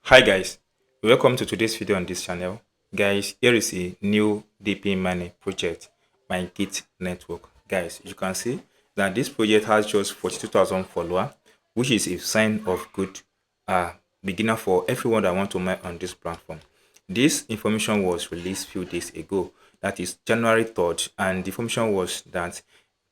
Hi guys, welcome to today's video on this channel. Guys, here is a new Depin mining project, MyGate network. Guys, you can see that this project has just 42,000 followers, which is a sign of good beginner for everyone that want to mine on this platform. This information was released few days ago, that is January 3rd, and the information was that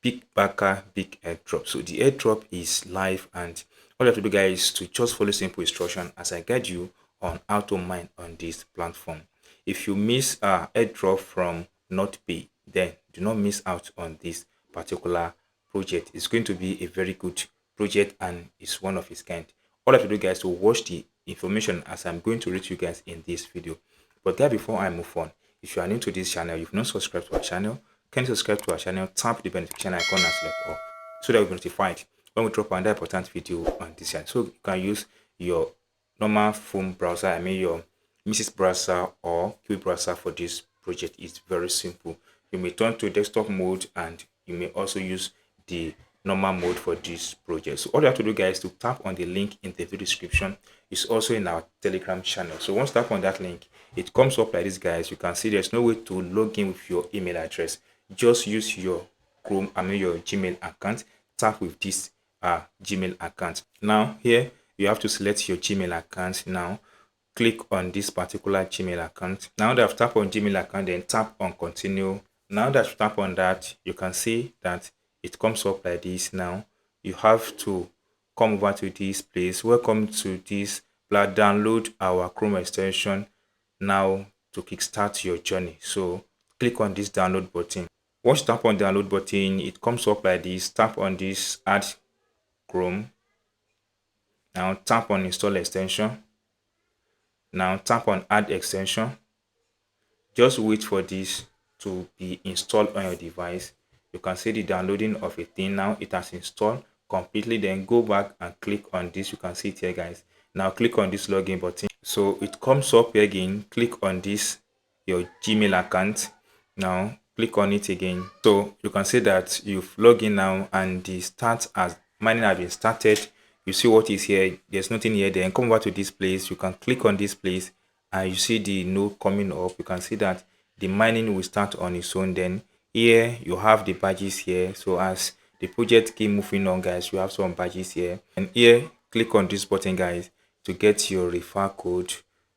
big backer, big airdrop. So the airdrop is live, and all you have to do, guys, is to just follow simple instruction as I guide you on how to mine on this platform. If you miss airdrop from NotPay, then do not miss out on this particular project. It's going to be a very good project and it's one of its kind. All you have to do, guys, to watch the information as I'm going to read you guys in this video. But there, before I move on, if you are new to this channel, you've not subscribed to our channel, can you subscribe to our channel, tap the notification icon and select all, so that you'll be notified when we drop another important video on this channel. So you can use your normal phone browser, your Mrs. browser or QB browser for this project. It's very simple. You may turn to desktop mode and you may also use the normal mode for this project. So all you have to do, guys, to tap on the link in the video description. Is also in our Telegram channel. So once you tap on that link, it comes up like this, guys. You can see there's no way to log in with your email address. Just use your your Gmail account. Tap with this Gmail account. Now here you have to select your Gmail account. Now click on this particular Gmail account. Now that I've tapped on Gmail account, then tap on continue. Now that you tap on that, you can see that it comes up like this. Now you have to come over to this place. Welcome to this. Download our Chrome extension now to kickstart your journey. So click on this download button. Once you tap on download button, it comes up like this. Tap on this add Chrome. Now tap on install extension. Now tap on add extension. Just wait for this to be installed on your device. You can see the downloading of a thing. Now it has installed completely. Then go back and click on this. You can see it here, guys. Now click on this login button. So it comes up here again. Click on this, your Gmail account. Now click on it again. So you can see that you've logged in now and the start as mining has been started. You see what is here. There's nothing here. Then come over to this place. You can click on this place and you see the node coming up. You can see that the mining will start on its own. Then here you have the badges here. So as the project keep moving on, guys, you have some badges here. And here, click on this button, guys, to get your referral code.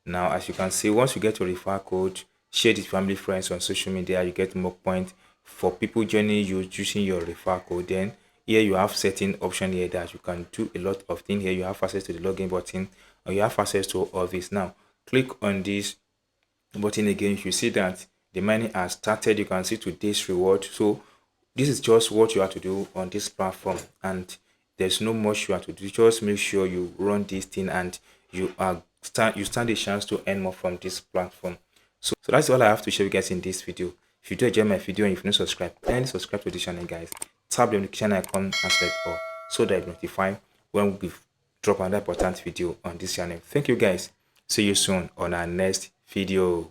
Now, as you can see, once you get your referral code, share it with family, friends on social media. You get more points for people joining you using your referral code. Then here you have certain option here that you can do a lot of things. Here you have access to the login button, or you have access to all this. Now click on this button again. You see that the mining has started. You can see today's reward. So this is just what you have to do on this platform, and there's no much you have to do. Just make sure you run this thing and you stand a chance to earn more from this platform. So that's all I have to show you guys in this video. If you do enjoy my video and if you're not subscribed, kindly subscribe to the channel, guys. Tap the notification icon and select all, so that you're notified when we drop another important video on this channel. Thank you, guys. See you soon on our next video.